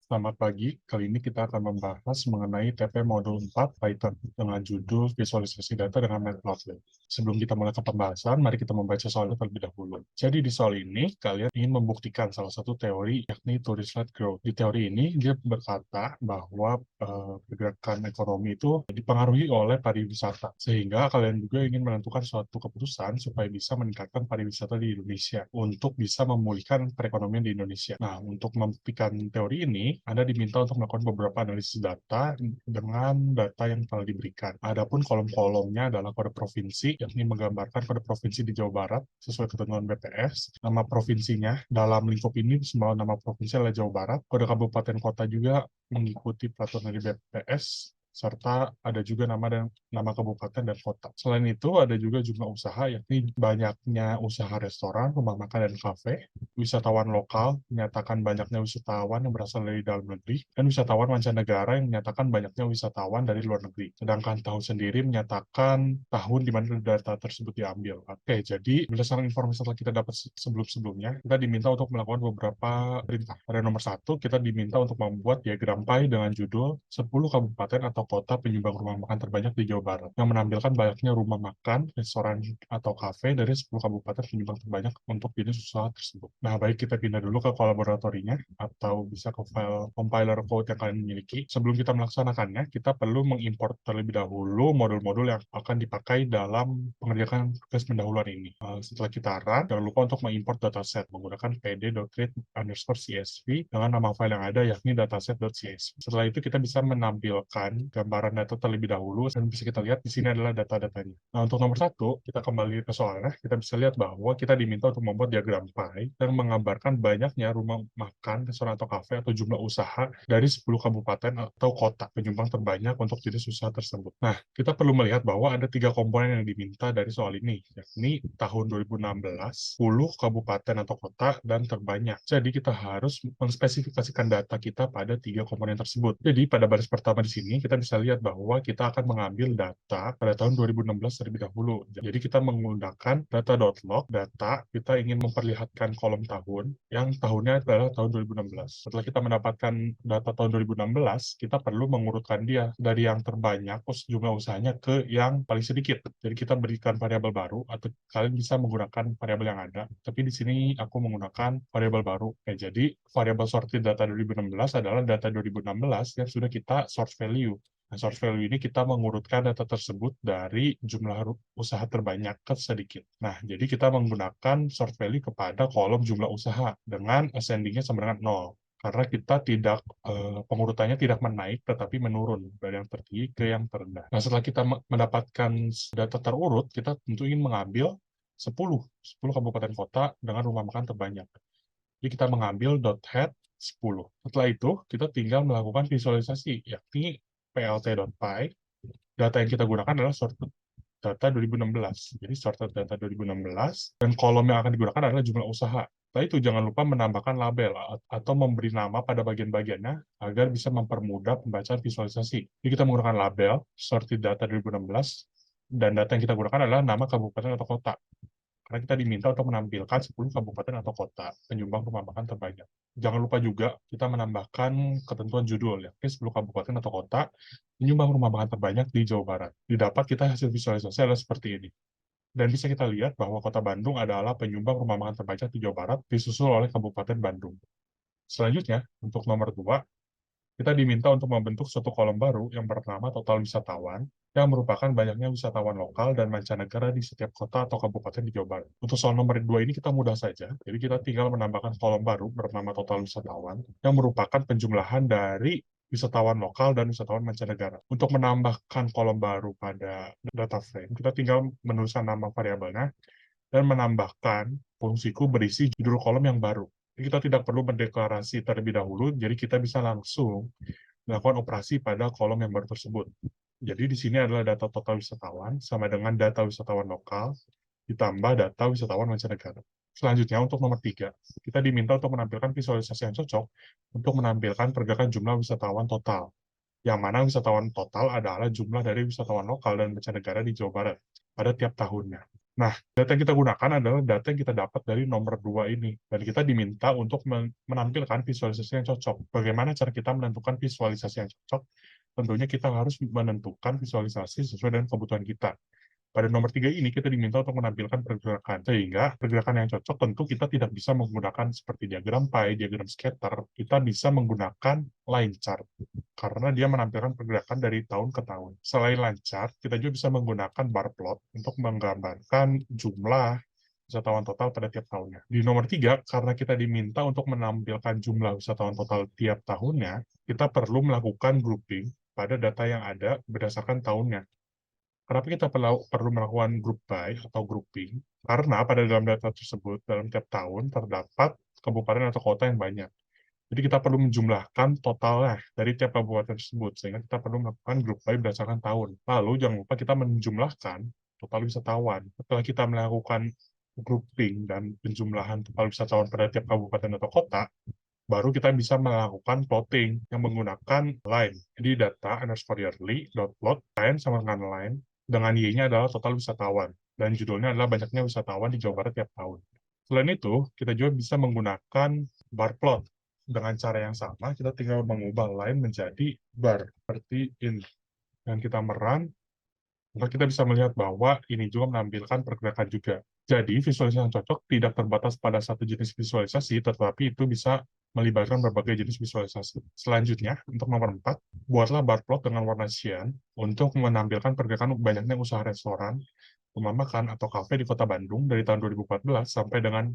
Selamat pagi, kali ini kita akan membahas mengenai TP Modul 4 Python dengan judul visualisasi data dengan Matplotlib. Sebelum kita mulai ke pembahasan, mari kita membaca soalnya terlebih dahulu. Jadi di soal ini, kalian ingin membuktikan salah satu teori, yakni tourist-led growth. Di teori ini, dia berkata bahwa pergerakan ekonomi itu dipengaruhi oleh pariwisata, sehingga kalian juga ingin menentukan suatu keputusan supaya bisa meningkatkan pariwisata di Indonesia, untuk bisa memulihkan perekonomian di Indonesia. Nah, untuk membuktikan teori ini, Anda diminta untuk melakukan beberapa analisis data dengan data yang telah diberikan. Adapun kolom-kolomnya adalah kode provinsi, yakni menggambarkan kode provinsi di Jawa Barat sesuai ketentuan BPS. Nama provinsinya dalam lingkup ini semua nama provinsi adalah Jawa Barat. Kode kabupaten kota juga mengikuti peraturan dari BPS, serta ada juga nama kabupaten dan kota. Selain itu, ada juga jumlah usaha, yakni banyaknya usaha restoran, rumah makan, dan kafe. Wisatawan lokal menyatakan banyaknya wisatawan yang berasal dari dalam negeri, dan wisatawan mancanegara yang menyatakan banyaknya wisatawan dari luar negeri. Sedangkan tahun sendiri menyatakan tahun di mana data tersebut diambil. Oke, jadi berdasarkan informasi yang kita dapat sebelum-sebelumnya, kita diminta untuk melakukan beberapa perintah. Pada nomor 1, kita diminta untuk membuat diagram pie dengan judul 10 kabupaten atau kota penyumbang rumah makan terbanyak di Jawa Barat, yang menampilkan banyaknya rumah makan, restoran, atau kafe dari 10 kabupaten penyumbang terbanyak untuk jenis usaha tersebut. Nah, baik, kita pindah dulu ke kolaboratorinya, atau bisa ke file compiler code yang kalian miliki. Sebelum kita melaksanakannya, kita perlu mengimport terlebih dahulu modul-modul yang akan dipakai dalam pengerjaan tugas pendahuluan ini. Setelah kita run, jangan lupa untuk mengimport dataset menggunakan pd.read_csv dengan nama file yang ada, yakni dataset.csv. Setelah itu, kita bisa menampilkan gambaran data terlebih dahulu, dan bisa kita lihat di sini adalah data-datanya. Nah, untuk nomor 1, kita kembali ke soalnya, kita bisa lihat bahwa kita diminta untuk membuat diagram pie yang menggambarkan banyaknya rumah makan, restoran, atau kafe, atau jumlah usaha dari 10 kabupaten atau kota penyumbang terbanyak untuk jenis usaha tersebut. Nah, kita perlu melihat bahwa ada 3 komponen yang diminta dari soal ini, yakni tahun 2016, 10 kabupaten atau kota, dan terbanyak. Jadi, kita harus menspesifikasikan data kita pada 3 komponen tersebut. Jadi, pada baris pertama di sini, kita bisa lihat bahwa kita akan mengambil data pada tahun 2016 terlebih dahulu. Jadi, kita menggunakan data.log, data, kita ingin memperlihatkan kolom tahun, yang tahunnya adalah tahun 2016. Setelah kita mendapatkan data tahun 2016, kita perlu mengurutkan dia dari yang terbanyak, jumlah usahanya, ke yang paling sedikit. Jadi, kita berikan variabel baru, atau kalian bisa menggunakan variabel yang ada. Tapi di sini aku menggunakan variabel baru. Jadi, variabel sorted data 2016 adalah data 2016 yang sudah kita source value. Nah, source value ini kita mengurutkan data tersebut dari jumlah usaha terbanyak ke sedikit. Nah, jadi kita menggunakan source value kepada kolom jumlah usaha dengan ascending-nya sama dengan 0. Karena kita tidak, pengurutannya tidak menaik, tetapi menurun dari yang tertinggi ke yang terendah. Nah, setelah kita mendapatkan data terurut, kita tentu ingin mengambil 10 kabupaten kota dengan rumah makan terbanyak. Jadi kita mengambil .head 10. Setelah itu, kita tinggal melakukan visualisasi, yakni plt.py. Data yang kita gunakan adalah sorted data 2016. Jadi sorted data 2016, dan kolom yang akan digunakan adalah jumlah usaha. Setelah itu, jangan lupa menambahkan label atau memberi nama pada bagian-bagiannya agar bisa mempermudah pembacaan visualisasi. Jadi kita menggunakan label, sorted data 2016, dan data yang kita gunakan adalah nama kabupaten atau kota. Karena kita diminta untuk menampilkan 10 kabupaten atau kota penyumbang rumah makan terbanyak. Jangan lupa juga kita menambahkan ketentuan judul, yakni 10 kabupaten atau kota penyumbang rumah makan terbanyak di Jawa Barat. Didapat kita hasil visualisasi adalah seperti ini. Dan bisa kita lihat bahwa Kota Bandung adalah penyumbang rumah makan terbanyak di Jawa Barat, disusul oleh Kabupaten Bandung. Selanjutnya, untuk nomor 2, kita diminta untuk membentuk suatu kolom baru yang bernama total wisatawan, yang merupakan banyaknya wisatawan lokal dan mancanegara di setiap kota atau kabupaten di Jawa Barat. Untuk soal nomor 2 ini kita mudah saja, jadi kita tinggal menambahkan kolom baru bernama total wisatawan, yang merupakan penjumlahan dari wisatawan lokal dan wisatawan mancanegara. Untuk menambahkan kolom baru pada data frame, kita tinggal menuliskan nama variabelnya, dan menambahkan fungsiku berisi judul kolom yang baru. Jadi kita tidak perlu mendeklarasi terlebih dahulu, jadi kita bisa langsung melakukan operasi pada kolom yang baru tersebut. Jadi di sini adalah data total wisatawan sama dengan data wisatawan lokal ditambah data wisatawan mancanegara. Selanjutnya, untuk nomor 3, kita diminta untuk menampilkan visualisasi yang cocok untuk menampilkan pergerakan jumlah wisatawan total, yang mana wisatawan total adalah jumlah dari wisatawan lokal dan mancanegara di Jawa Barat pada tiap tahunnya. Nah, data yang kita gunakan adalah data yang kita dapat dari nomor 2 ini. Dan kita diminta untuk menampilkan visualisasi yang cocok. Bagaimana cara kita menentukan visualisasi yang cocok? Tentunya kita harus menentukan visualisasi sesuai dengan kebutuhan kita. Pada nomor 3 ini, kita diminta untuk menampilkan pergerakan. Sehingga, pergerakan yang cocok tentu kita tidak bisa menggunakan seperti diagram pie, diagram scatter. Kita bisa menggunakan line chart. Karena dia menampilkan pergerakan dari tahun ke tahun. Selain line chart, kita juga bisa menggunakan bar plot untuk menggambarkan jumlah wisatawan total pada tiap tahunnya. Di nomor 3, karena kita diminta untuk menampilkan jumlah wisatawan total tiap tahunnya, kita perlu melakukan grouping pada data yang ada berdasarkan tahunnya. Kenapa kita perlu melakukan group by atau grouping? Karena pada dalam data tersebut, dalam tiap tahun terdapat kabupaten atau kota yang banyak. Jadi kita perlu menjumlahkan totalnya dari tiap kabupaten tersebut, sehingga kita perlu melakukan group by berdasarkan tahun. Lalu jangan lupa kita menjumlahkan total wisatawan. Setelah kita melakukan grouping dan penjumlahan total wisatawan pada tiap kabupaten atau kota, baru kita bisa melakukan plotting yang menggunakan line. Jadi data underscore yearly dot plot line sama dengan line dengan y-nya adalah total wisatawan dan judulnya adalah banyaknya wisatawan di Jawa Barat tiap tahun. Selain itu, kita juga bisa menggunakan bar plot. Dengan cara yang sama, kita tinggal mengubah line menjadi bar seperti ini. Dan kita merun, maka kita bisa melihat bahwa ini juga menampilkan pergerakan juga. Jadi, visualisasi yang cocok tidak terbatas pada satu jenis visualisasi, tetapi itu bisa melibatkan berbagai jenis visualisasi. Selanjutnya, untuk nomor 4, buatlah bar plot dengan warna cyan untuk menampilkan pergerakan banyaknya usaha restoran, rumah makan, atau kafe di Kota Bandung dari tahun 2014 sampai dengan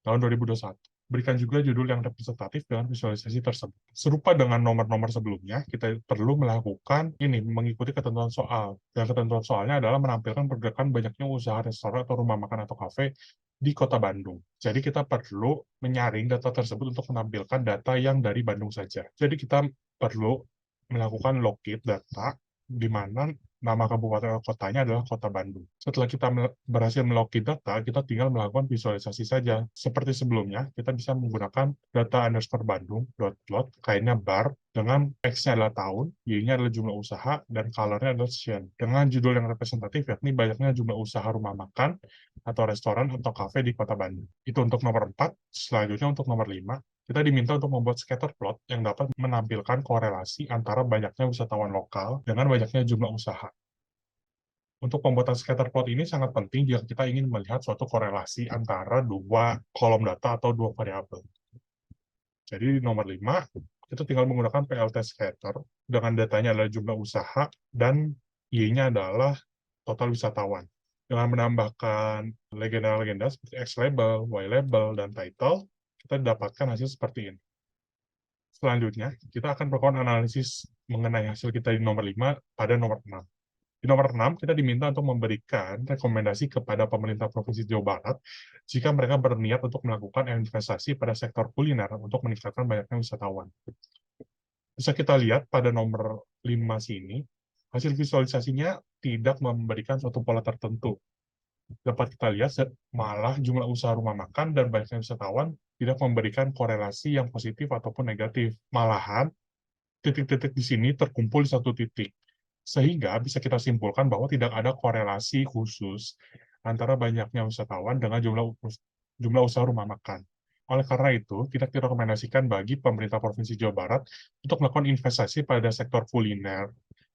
tahun 2021. Berikan juga judul yang representatif dengan visualisasi tersebut. Serupa dengan nomor-nomor sebelumnya, kita perlu melakukan ini, mengikuti ketentuan soal. Dan ketentuan soalnya adalah menampilkan pergerakan banyaknya usaha restoran atau rumah makan atau kafe di Kota Bandung. Jadi kita perlu menyaring data tersebut untuk menampilkan data yang dari Bandung saja. Jadi kita perlu melakukan locate data di mana nama kabupaten atau kotanya adalah Kota Bandung. Setelah kita berhasil melogin data, kita tinggal melakukan visualisasi saja. Seperti sebelumnya, kita bisa menggunakan data underscore Bandung, plot, kainnya bar, dengan X-nya adalah tahun, Y-nya adalah jumlah usaha, dan color-nya adalah cyan. Dengan judul yang representatif, yakni banyaknya jumlah usaha rumah makan, atau restoran, atau kafe di Kota Bandung. Itu untuk nomor 4. Selanjutnya untuk nomor 5, kita diminta untuk membuat scatter plot yang dapat menampilkan korelasi antara banyaknya wisatawan lokal dengan banyaknya jumlah usaha. Untuk pembuatan scatter plot ini sangat penting jika kita ingin melihat suatu korelasi antara dua kolom data atau dua variabel. Jadi di nomor 5, kita tinggal menggunakan PLT scatter dengan datanya adalah jumlah usaha dan Y-nya adalah total wisatawan. Dengan menambahkan legenda-legenda seperti X label, Y label, dan title, kita dapatkan hasil seperti ini. Selanjutnya, kita akan melakukan analisis mengenai hasil kita di nomor 5 pada nomor 6. Di nomor 6, kita diminta untuk memberikan rekomendasi kepada pemerintah Provinsi Jawa Barat jika mereka berniat untuk melakukan investasi pada sektor kuliner untuk meningkatkan banyaknya wisatawan. Bisa kita lihat pada nomor 5 sini, hasil visualisasinya tidak memberikan suatu pola tertentu. Dapat kita lihat, malah jumlah usaha rumah makan dan banyaknya wisatawan tidak memberikan korelasi yang positif ataupun negatif. Malahan, titik-titik di sini terkumpul di satu titik. Sehingga bisa kita simpulkan bahwa tidak ada korelasi khusus antara banyaknya wisatawan dengan jumlah usaha rumah makan. Oleh karena itu, tidak direkomendasikan bagi pemerintah Provinsi Jawa Barat untuk melakukan investasi pada sektor kuliner,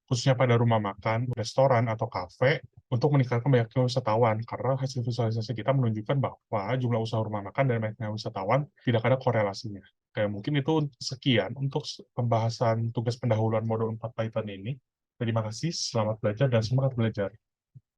khususnya pada rumah makan, restoran, atau kafe, untuk meningkatkan banyaknya wisatawan, karena hasil visualisasi kita menunjukkan bahwa jumlah usaha rumah makan dan banyaknya wisatawan tidak ada korelasinya. Kayak mungkin itu sekian untuk pembahasan tugas pendahuluan modul 4 Python ini. Terima kasih, selamat belajar, dan semangat belajar.